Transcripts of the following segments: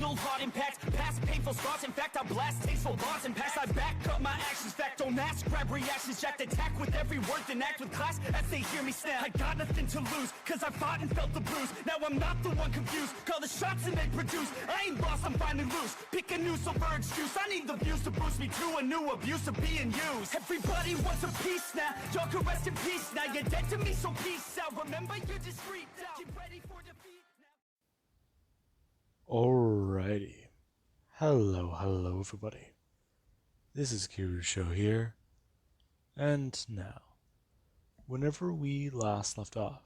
fatal heart impacts, past painful scars. In fact, I blast tasteful bars and pass. I back up my actions, fact don't ask, grab reactions, jacked attack with every word, then act with class as they hear me snap. I got nothing to lose, cause I fought and felt the bruise. Now I'm not the one confused, call the shots and they produce. I ain't lost, I'm finally loose, pick a new silver excuse. I need the views to boost me to a new abuse of being used. Everybody wants a piece now, y'all can rest in peace now. You're dead to me, so peace out. Remember, you're discreet out. Get ready for defeat now. Alrighty. Hello everybody. This is Kirusho here. And now, whenever we last left off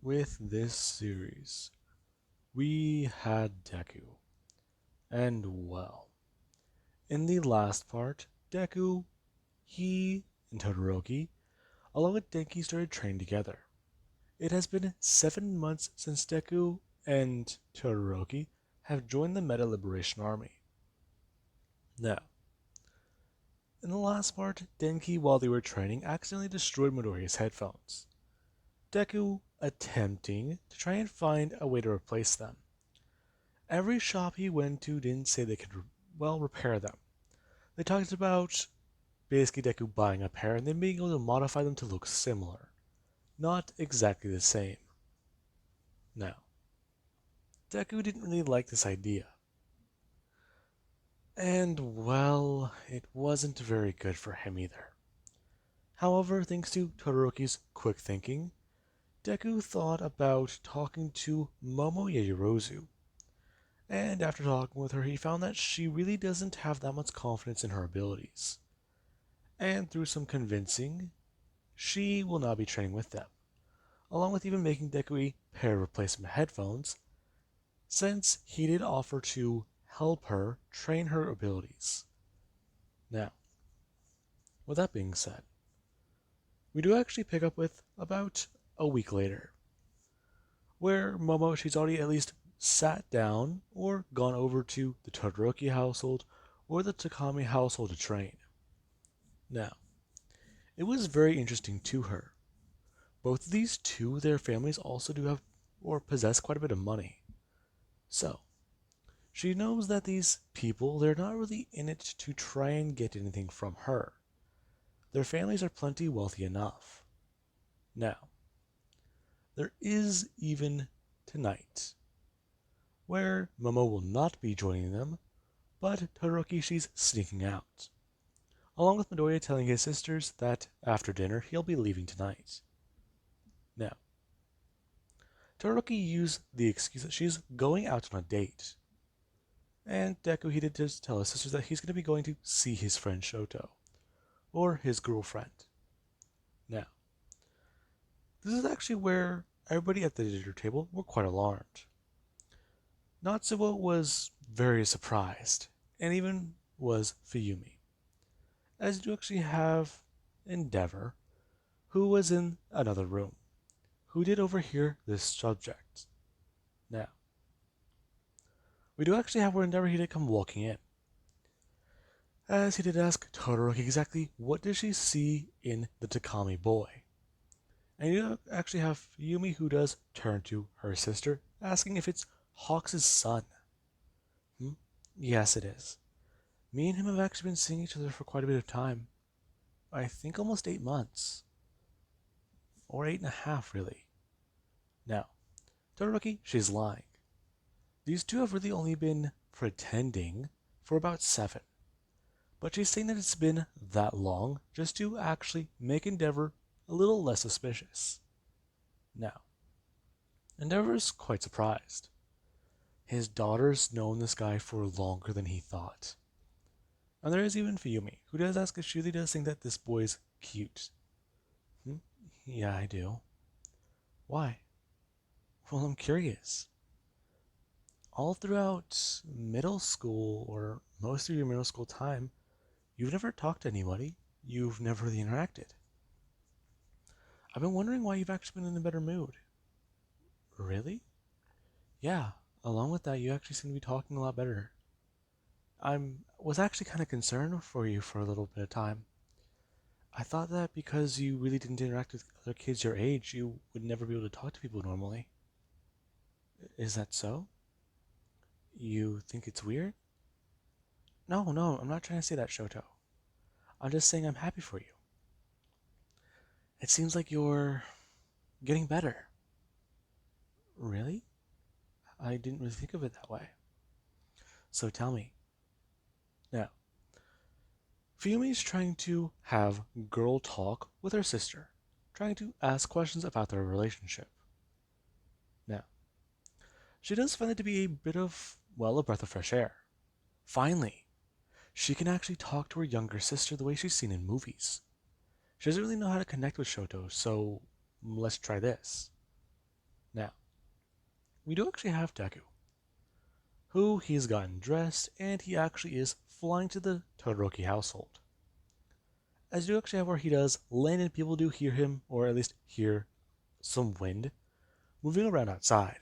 with this series, we had Deku. And well, in the last part, Deku, he and Todoroki, along with Denki, started training together. It has been 7 months since Deku and Todoroki have joined the Meta Liberation Army. Now, in the last part, Denki, while they were training, accidentally destroyed Midoriya's headphones. Deku attempting to try and find a way to replace them. Every shop he went to didn't say they could, repair them. They talked about basically Deku buying a pair and then being able to modify them to look similar. Not exactly the same. Now, Deku didn't really like this idea. And, well, it wasn't very good for him either. However, thanks to Todoroki's quick thinking, Deku thought about talking to Momo Yaoyorozu. And after talking with her, he found that she really doesn't have that much confidence in her abilities. And through some convincing, she will now be training with them, along with even making Deku a pair of replacement headphones, since he did offer to help her train her abilities. Now, with that being said, we do actually pick up with about a week later, where Momo, she's already at least sat down or gone over to the Todoroki household or the Takami household to train. Now, it was very interesting to her. Both of these two, their families also do have or possess quite a bit of money. So, she knows that these people, they're not really in it to try and get anything from her. Their families are plenty wealthy enough. Now, there is even tonight, where Momo will not be joining them, but Todoroki, she's sneaking out, along with Midoriya telling his sisters that after dinner he'll be leaving tonight. Now, Todoroki used the excuse that she's going out on a date, and Deku, he did just tell his sisters that he's going to be going to see his friend Shoto, or his girlfriend. Now, this is actually where everybody at the dinner table were quite alarmed. Natsuo was very surprised, and even was Fuyumi, as you actually have Endeavor, who was in another room, who did overhear this subject. Now, we do actually have where Endeavor, he did come walking in, as he did ask Todoroki exactly what did she see in the Takami boy. And you actually have Yumi, who does turn to her sister, asking if it's Hawks' son. Yes, it is. Me and him have actually been seeing each other for quite a bit of time. I think almost 8 months. Or 8.5, really. Now, Todoroki, she's lying. These two have really only been pretending for about 7. But she's saying that it's been that long just to actually make Endeavor a little less suspicious. Now, Endeavor's quite surprised. His daughter's known this guy for longer than he thought. And there is even Fuyumi, who does ask if she really does think that this boy's cute. Yeah, I do. Why? Well, I'm curious. All throughout middle school, or most of your middle school time, you've never talked to anybody. You've never really interacted. I've been wondering why you've actually been in a better mood. Really? Yeah, along with that, you actually seem to be talking a lot better. I was actually kind of concerned for you for a little bit of time. I thought that because you really didn't interact with other kids your age, you would never be able to talk to people normally. Is that so? You think it's weird? No, no, I'm not trying to say that, Shoto. I'm just saying I'm happy for you. It seems like you're getting better. Really? I didn't really think of it that way. So tell me. Now, Fuyumi's trying to have girl talk with her sister, trying to ask questions about their relationship. Now, she does find it to be a bit of, well, a breath of fresh air. Finally, she can actually talk to her younger sister the way she's seen in movies. She doesn't really know how to connect with Shoto, so let's try this. Now, we do actually have Deku, who he's gotten dressed, and he actually is flying to the Todoroki household. As you actually have where he does land and people do hear him, or at least hear some wind moving around outside.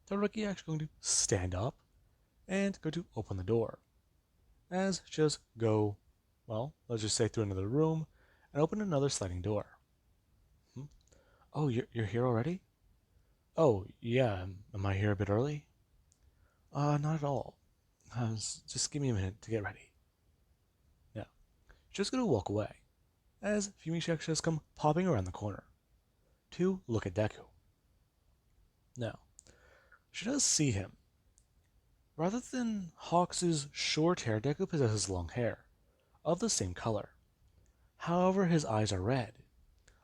Todoroki actually going to stand up and go to open the door. As she does go, well, let's just say through another room and open another sliding door. Oh, you're here already? Oh, yeah, am I here a bit early? Not at all. Just give me a minute to get ready. Now, she's gonna walk away, as Fumishi actually has come popping around the corner to look at Deku. Now, she does see him. Rather than Hawks' short hair, Deku possesses long hair, of the same color. However, his eyes are red.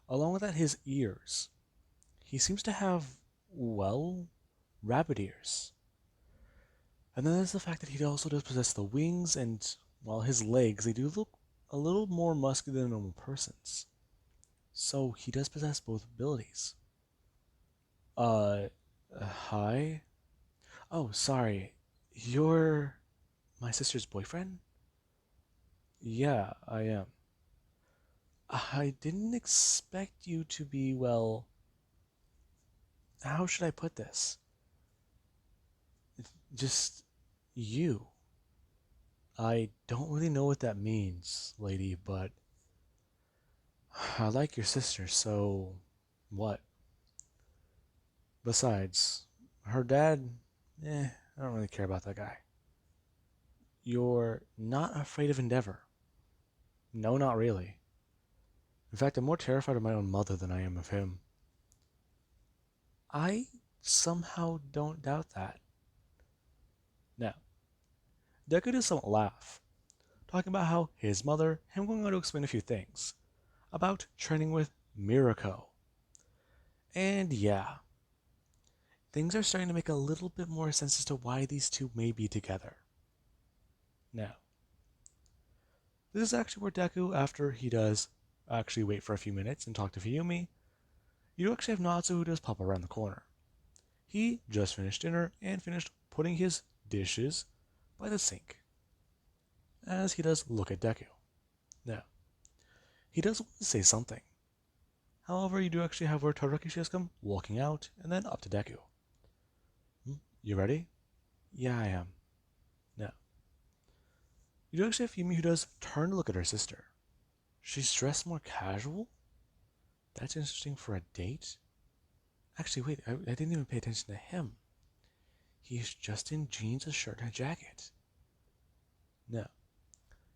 Along with that, his ears. He seems to have, well, rabbit ears. And then there's the fact that he also does possess the wings and, well, his legs. They do look a little more muscular than normal persons. So he does possess both abilities. Uh, hi? Oh, sorry. You're my sister's boyfriend? Yeah, I am. I didn't expect you to be, well, how should I put this? Just you. I don't really know what that means, lady, but I like your sister, so what? Besides, her dad, I don't really care about that guy. You're not afraid of Endeavor. No, not really. In fact, I'm more terrified of my own mother than I am of him. I somehow don't doubt that. Now, Deku does somewhat laugh, talking about how his mother, him going on to explain a few things about training with miruko. And yeah, things are starting to make a little bit more sense as to why these two may be together. Now, this is actually where Deku, after he does actually wait for a few minutes and talk to Fuyumi, you actually have Natsu who does pop around the corner. He just finished dinner and finished putting his dishes by the sink, as he does look at Deku. Now, he does want to say something. However, you do actually have where Todoroki has come walking out and then up to Deku. You ready? Yeah, I am. Now, you do actually have Yumi who does turn to look at her sister. She's dressed more casual? That's interesting for a date. Actually, wait, I didn't even pay attention to him. He's just in jeans, a shirt, and a jacket. Now,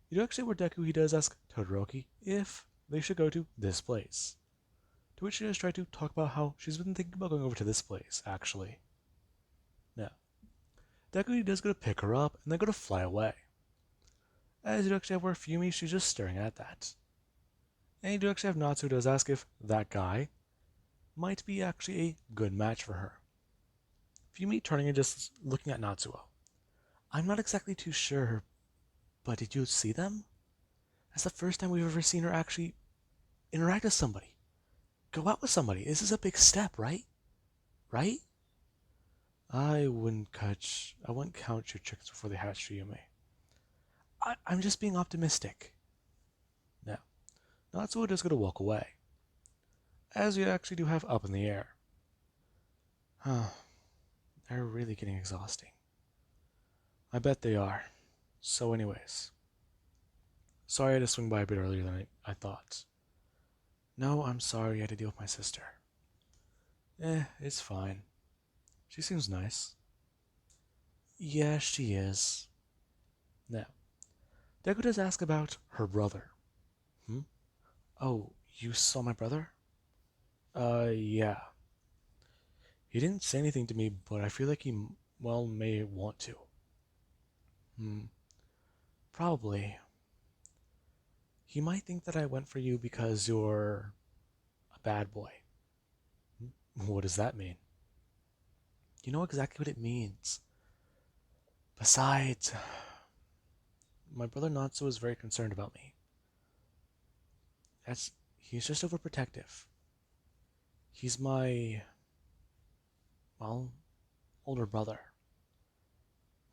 you do actually where Deku he does ask Todoroki if they should go to this place. To which she does try to talk about how she's been thinking about going over to this place, actually. Now, Deku he does go to pick her up and then go to fly away. As you do actually have where Fumi, she's just staring at that. And you do actually have Natsu who does ask if that guy might be actually a good match for her. Fumi turning and just looking at Natsuo. I'm not exactly too sure, but did you see them? That's the first time we've ever seen her actually interact with somebody. Go out with somebody. This is a big step, right? Right? I wouldn't count your chickens before they hatch, Fuyume. I'm just being optimistic. Now, Natsuo is going to walk away, as you actually do have up in the air. They're really getting exhausting. I bet they are. So anyways, sorry I had to swing by a bit earlier than I thought. No, I'm sorry I had to deal with my sister. It's fine. She seems nice. Yeah, she is. Now, Deku does ask about her brother. Hmm? Oh, you saw my brother? Yeah. He didn't say anything to me, but I feel like he, well, may want to. Hmm. Probably. He might think that I went for you because you're a bad boy. What does that mean? You know exactly what it means. Besides, my brother Natsu is very concerned about me. That's he's just overprotective. He's my, well, older brother.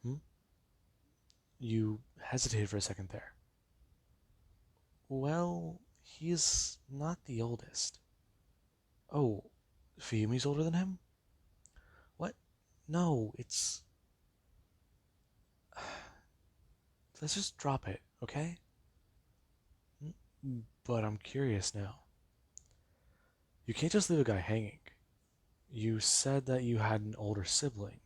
Hmm? You hesitated for a second there. Well, he's not the oldest. Oh, Fuyumi's older than him? What? No, it's. Let's just drop it, okay? But I'm curious now. You can't just leave a guy hanging. You said that you had an older sibling,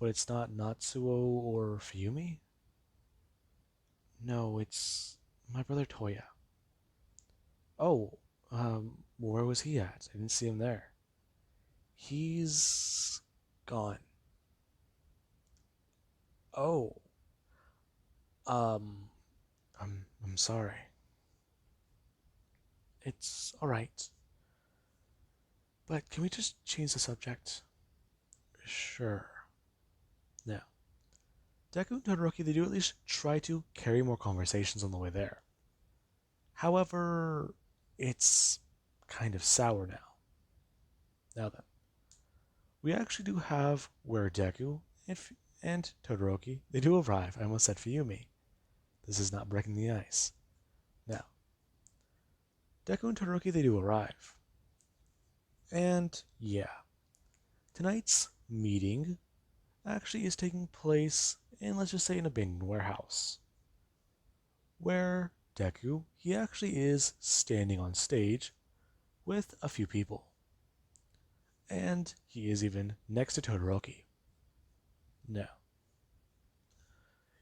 but it's not Natsuo or Fuyumi? No, it's my brother Toya. Oh, where was he at? I didn't see him there. He's gone. Oh, um, I'm sorry. It's all right. But can we just change the subject? Sure. Now, Deku and Todoroki, they do at least try to carry more conversations on the way there. However, it's kind of sour now. Now then, we actually do have where Deku and Todoroki, they do arrive. I almost said Fuyumi. This is not breaking the ice. Now, Deku and Todoroki, they do arrive. And yeah, tonight's meeting actually is taking place in, let's just say, an abandoned warehouse. Where Deku, he actually is standing on stage with a few people. And he is even next to Todoroki. Now,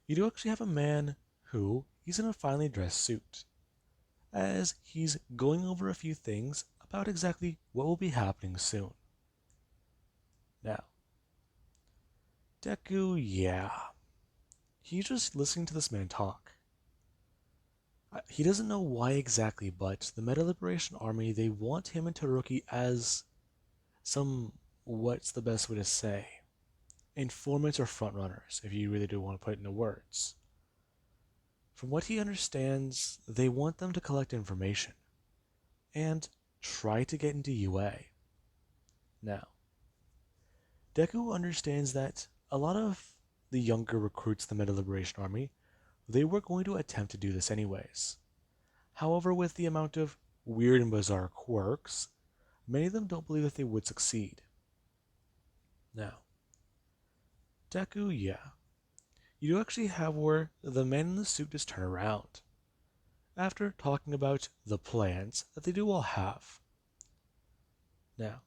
you do actually have a man who, he's in a finely dressed suit, as he's going over a few things about exactly what will be happening soon. Now, Deku, yeah, he's just listening to this man talk. He doesn't know why exactly, but the Meta Liberation Army, they want him and Todoroki as some, what's the best way to say, informants or frontrunners, if you really do want to put it into words. From what he understands, they want them to collect information and try to get into UA. Now, Deku understands that a lot of the younger recruits in the Meta Liberation Army, they were going to attempt to do this anyways. However, with the amount of weird and bizarre quirks, many of them don't believe that they would succeed. Now, Deku, yeah, you do actually have where the man in the suit just turn around after talking about the plans that they do all have. Now,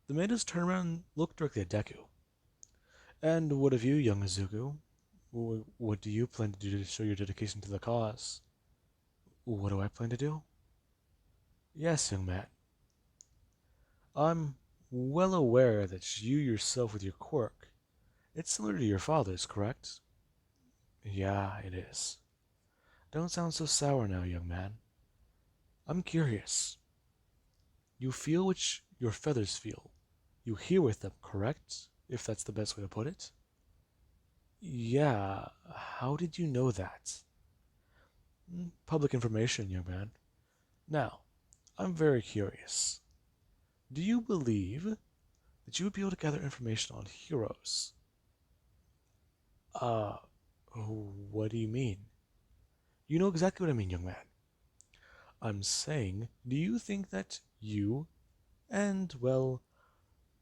the man just turn around and look directly at Deku. And what of you, young Izuku? What do you plan to do to show your dedication to the cause? What do I plan to do? Yes, young man. I'm well aware that you yourself with your quirk, it's similar to your father's, correct? Yeah, it is. Don't sound so sour now, young man. I'm curious. You feel which your feathers feel. You hear with them, correct? If that's the best way to put it. Yeah, how did you know that? Public information, young man. Now, I'm very curious. Do you believe that you would be able to gather information on heroes? Uh, what do you mean? You know exactly what I mean, young man. I'm saying, do you think that you and, well,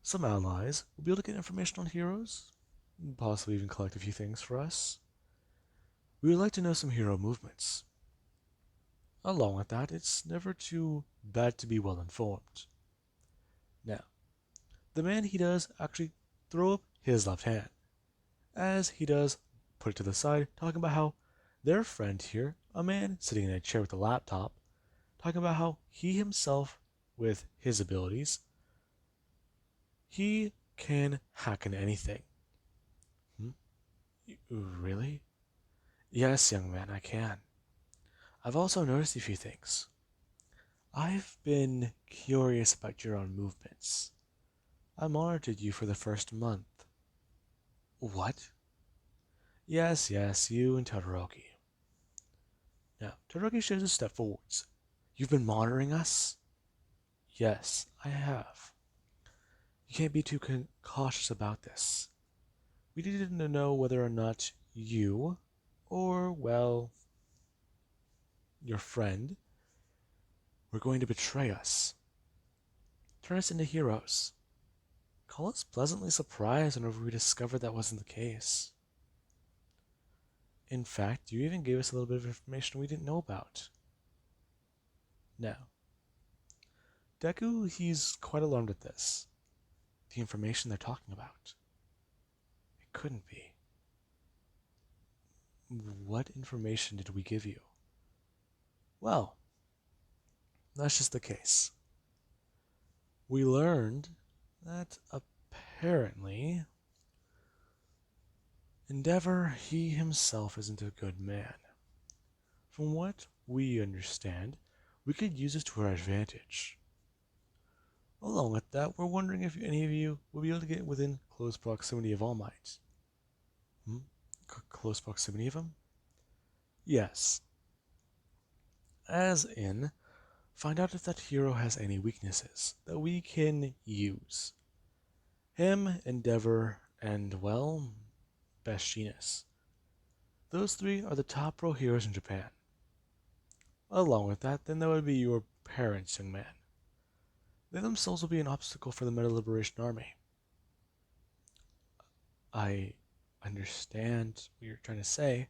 some allies will be able to get information on heroes? Possibly even collect a few things for us? We would like to know some hero movements. Along with that, it's never too bad to be well informed. Now, the man he does actually throw up his left hand, as he does put it to the side, talking about how their friend here, a man sitting in a chair with a laptop, talking about how he himself, with his abilities, he can hack into anything. Hmm? Really? Yes, young man, I can. I've also noticed a few things. I've been curious about your own movements. I monitored you for the first month. What? Yes, yes, you and Todoroki. Now, Todoroki shows a step forwards. You've been monitoring us? Yes, I have. You can't be too cautious about this. We needed to know whether or not you, or, well, your friend, were going to betray us. Turn us into heroes. Call us pleasantly surprised whenever we discovered that wasn't the case. In fact, you even gave us a little bit of information we didn't know about. Now, Deku, he's quite alarmed at this. The information they're talking about. It couldn't be. What information did we give you? Well, that's just the case. We learned that apparently Endeavor, he himself isn't a good man. From what we understand, we could use this to our advantage. Along with that, we're wondering if any of you will be able to get within close proximity of All Might. Close proximity of him? Yes. As in, find out if that hero has any weaknesses that we can use. Him, Endeavor, and, well, Best Genius. Those three are the top pro heroes in Japan. Along with that, then there would be your parents, young man. They themselves will be an obstacle for the Meta Liberation Army. I understand what you're trying to say,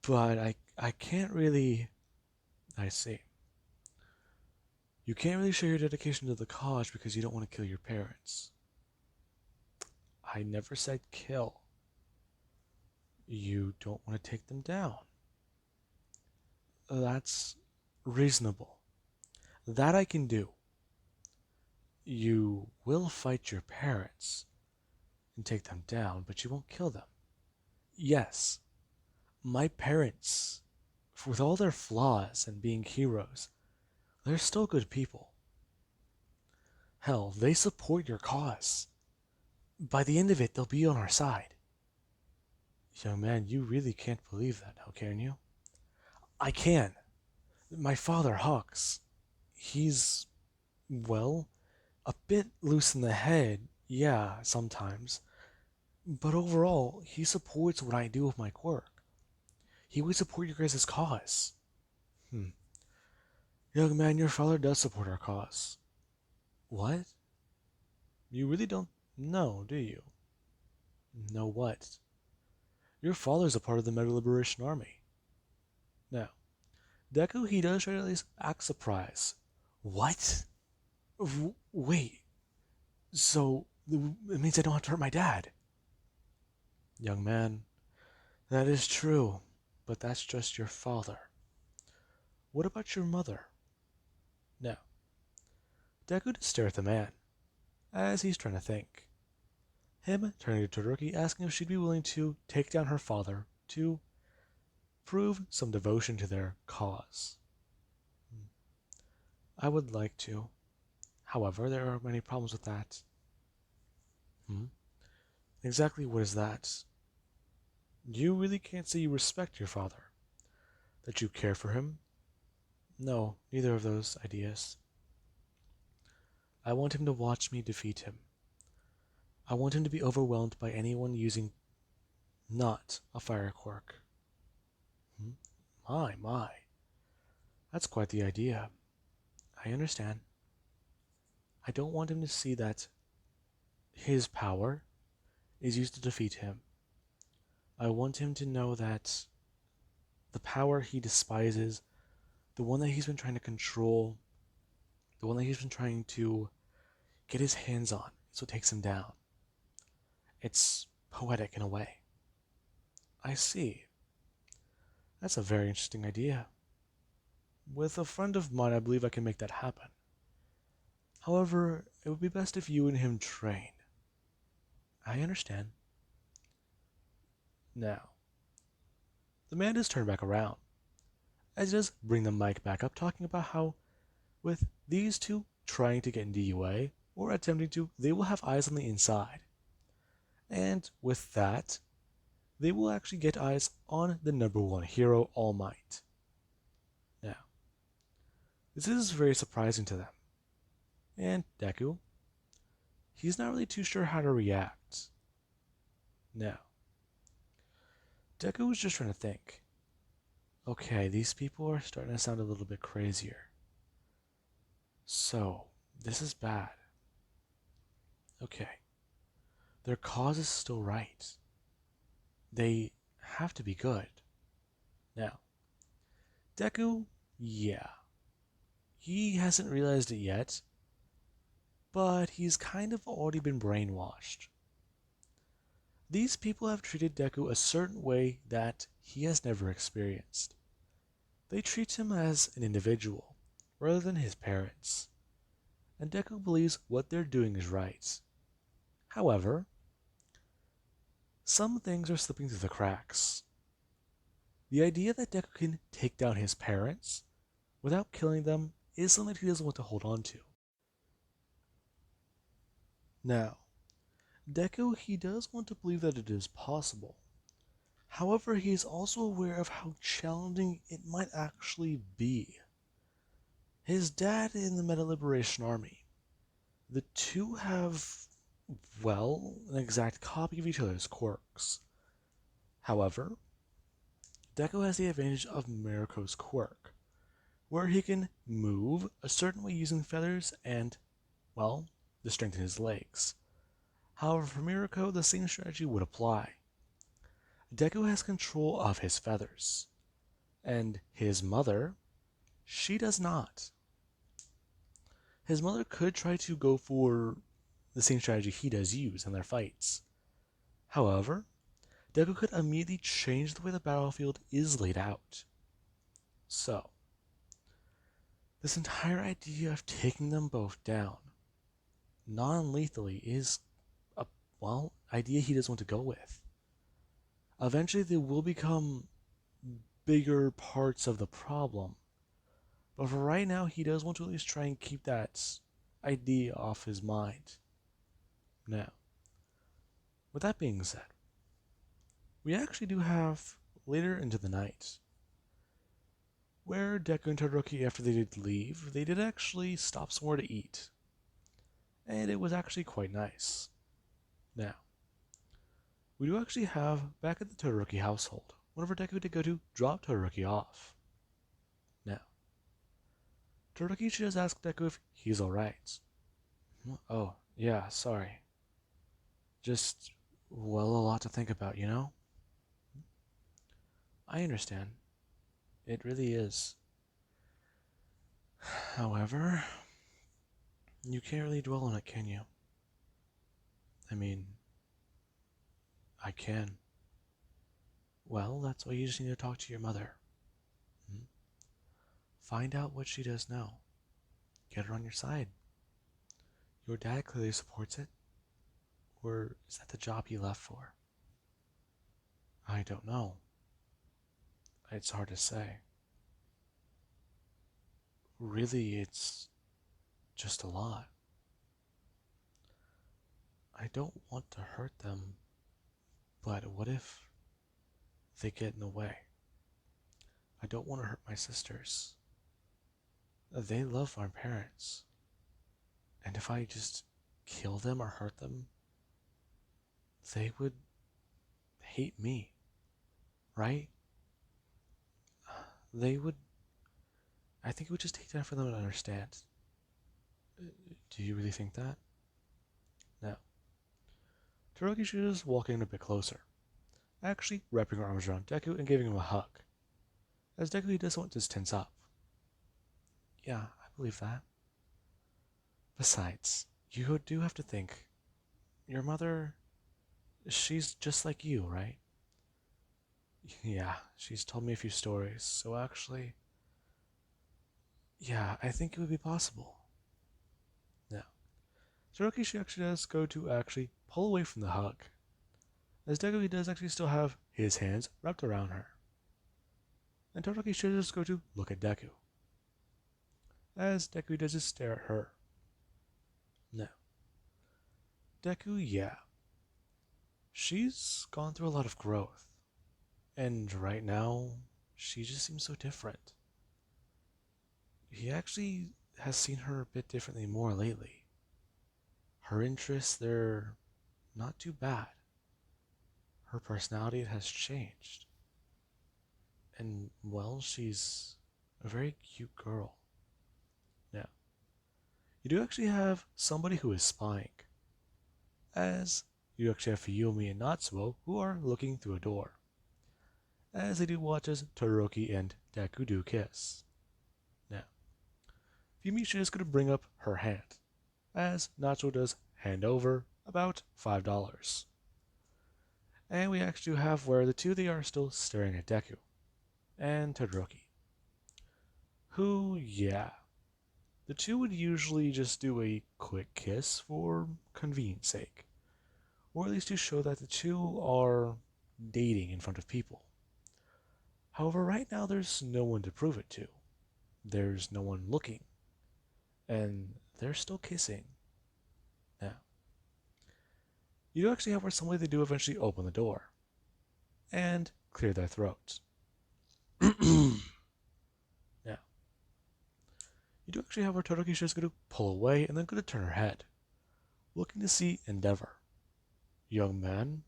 but I can't really... I see. You can't really show your dedication to the cause because you don't want to kill your parents. I never said kill. You don't want to take them down. That's reasonable. That I can do. You will fight your parents and take them down, but you won't kill them. Yes, my parents, with all their flaws and being heroes, they're still good people. Hell, they support your cause. By the end of it, they'll be on our side. Young man, you really can't believe that now, can you? I can. My father, Hawks, he's, well, a bit loose in the head, yeah, sometimes. But overall, he supports what I do with my work. He would support your guys' cause. Young man, your father does support our cause. What? You really don't know, do you? Know what? Your father's a part of the Meta Liberation Army. Now, Deku, he does try to at least act surprised. What? Wait. So, it means I don't have to hurt my dad. Young man, that is true, but that's just your father. What about your mother? Now, Deku just stares at the man, as he's trying to think. Him turning to Todoroki, asking if she'd be willing to take down her father to prove some devotion to their cause. I would like to. However, there are many problems with that. Exactly what is that? You really can't say you respect your father. That you care for him? No, neither of those ideas. I want him to watch me defeat him. I want him to be overwhelmed by anyone using not a fire quirk. My. That's quite the idea. I understand. I don't want him to see that his power is used to defeat him. I want him to know that the power he despises, the one that he's been trying to control, the one that he's been trying to get his hands on, is what takes him down. It's poetic in a way. I see. That's a very interesting idea. With a friend of mine, I believe I can make that happen. However, it would be best if you and him train. I understand. Now, the man does turn back around, as he does bring the mic back up, talking about how, with these two trying to get into UA, or attempting to, they will have eyes on the inside. And with that, they will actually get eyes on the number one hero, All Might. Now, this is very surprising to them. And Deku, he's not really too sure how to react. Now, Deku was just trying to think. Okay, these people are starting to sound a little bit crazier. So, this is bad. Okay, their cause is still right. They have to be good. Now, Deku, yeah, he hasn't realized it yet, but he's kind of already been brainwashed. These people have treated Deku a certain way that he has never experienced. They treat him as an individual, rather than his parents, and Deku believes what they're doing is right. However, some things are slipping through the cracks. The idea that Deku can take down his parents without killing them is something he doesn't want to hold on to. Now, Deku, he does want to believe that it is possible. However, he is also aware of how challenging it might actually be. His dad in the Meta Liberation Army, the two have, well, an exact copy of each other's quirks. However, Deku has the advantage of Miruko's quirk, where he can move a certain way using feathers and, well, the strength in his legs. However, for Miruko, the same strategy would apply. Deku has control of his feathers, and his mother, she does not. His mother could try to go for the same strategy he does use in their fights. However, Deku could immediately change the way the battlefield is laid out. So, this entire idea of taking them both down non-lethally is a, well, idea he doesn't want to go with. Eventually they will become bigger parts of the problem, but for right now he does want to at least try and keep that idea off his mind. Now, with that being said, we actually do have later into the night where Deku and Todoroki, after they did leave, they did actually stop somewhere to eat. And it was actually quite nice. Now, we do actually have, back at the Todoroki household, whenever Deku did go to drop Todoroki off. Now, Todoroki should just ask Deku if he's alright. Oh, yeah, sorry. Just, well, a lot to think about, you know? I understand. It really is. However, you can't really dwell on it, can you? I mean, I can. Well, that's why you just need to talk to your mother. Hmm? Find out what she does know. Get her on your side. Your dad clearly supports it. Or is that the job he left for? I don't know. It's hard to say. Really, it's just a lot. I don't want to hurt them, but what if they get in the way? I don't want to hurt my sisters. They love our parents. And if I just kill them or hurt them, they would hate me, right? They would. I think it would just take time for them to understand. Do you really think that? No. Todoroki is walking a bit closer, actually wrapping her arms around Deku and giving him a hug. As Deku, he doesn't want to tense up. Yeah, I believe that. Besides, you do have to think. Your mother, She's just like you, right? Yeah, she's told me a few stories, so actually, yeah, I think it would be possible. Now, Todoroki she actually does go to actually pull away from the hug, as Deku he does actually still have his hands wrapped around her. And Todoroki should just go to look at Deku, as Deku does just stare at her. Now, Deku, yeah, she's gone through a lot of growth, and right now, she just seems so different. He actually has seen her a bit differently more lately. Her interests, they're not too bad. Her personality has changed. And, well, she's a very cute girl. Now, you do actually have somebody who is spying, as you actually have Fuyumi and Natsuo who are looking through a door, as they do watch as Todoroki and Deku do kiss. Now, Fuyumi is just going to bring up her hand, as Natsuo does hand over about $5. And we actually have where the two they are still staring at Deku and Todoroki, who, yeah, the two would usually just do a quick kiss for convenience sake, or at least to show that the two are dating in front of people. However, right now there's no one to prove it to. There's no one looking, and they're still kissing. Now, you do actually have where somebody they do eventually open the door and clear their throats. Now, you do actually have where Todoroki is going to pull away and then going to turn her head, looking to see Endeavor. Young man,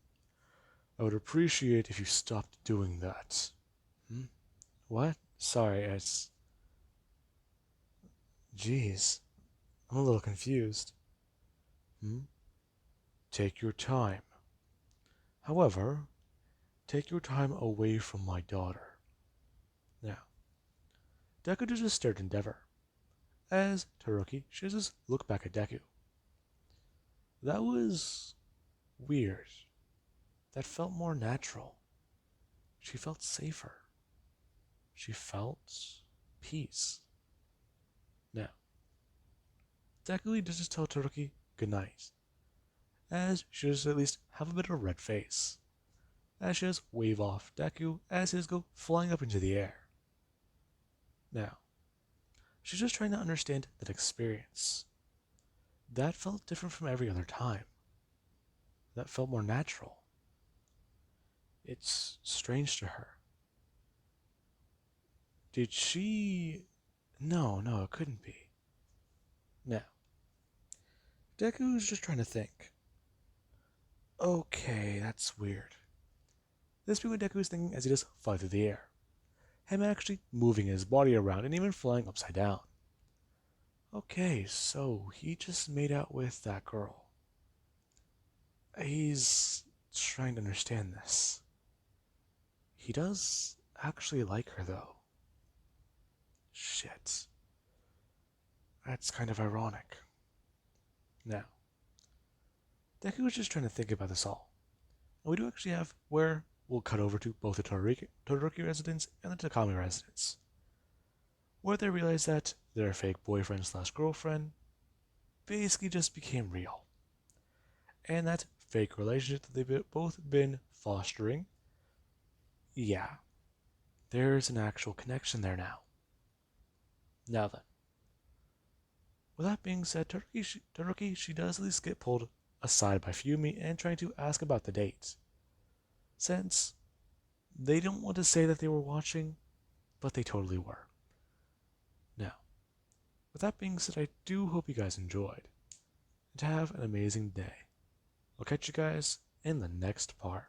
I would appreciate if you stopped doing that. Hmm? What? Sorry, it's... Jeez, I'm a little confused. Hmm? Take your time. However, take your time away from my daughter. Now, Deku just stared at Endeavor, as Todoroki should just look back at Deku. That was weird. That felt more natural. She felt safer. She felt peace. Now, Deku does just tell Todoroki good night, as she does at least have a bit of a red face, as she does wave off Deku as his go flying up into the air. Now, she's just trying to understand that experience. That felt different from every other time. That felt more natural. It's strange to her. Did she... No, it couldn't be. Now, Deku's just trying to think. Okay, that's weird. This be what Deku is thinking as he just fly through the air. Him actually moving his body around and even flying upside down. Okay, so he just made out with that girl. He's trying to understand this. He does actually like her, though. Shit. That's kind of ironic. Now, Deku was just trying to think about this all. And we do actually have where we'll cut over to both the Todoroki residence and the Takami residence, where they realize that their fake boyfriend slash girlfriend basically just became real. And that fake relationship that they've both been fostering, yeah, there's an actual connection there now. Now then, with that being said, Todoroki she does at least get pulled aside by Fuyumi and trying to ask about the dates, since they don't want to say that they were watching, but they totally were. Now, with that being said, I do hope you guys enjoyed, and have an amazing day. I'll catch you guys in the next part.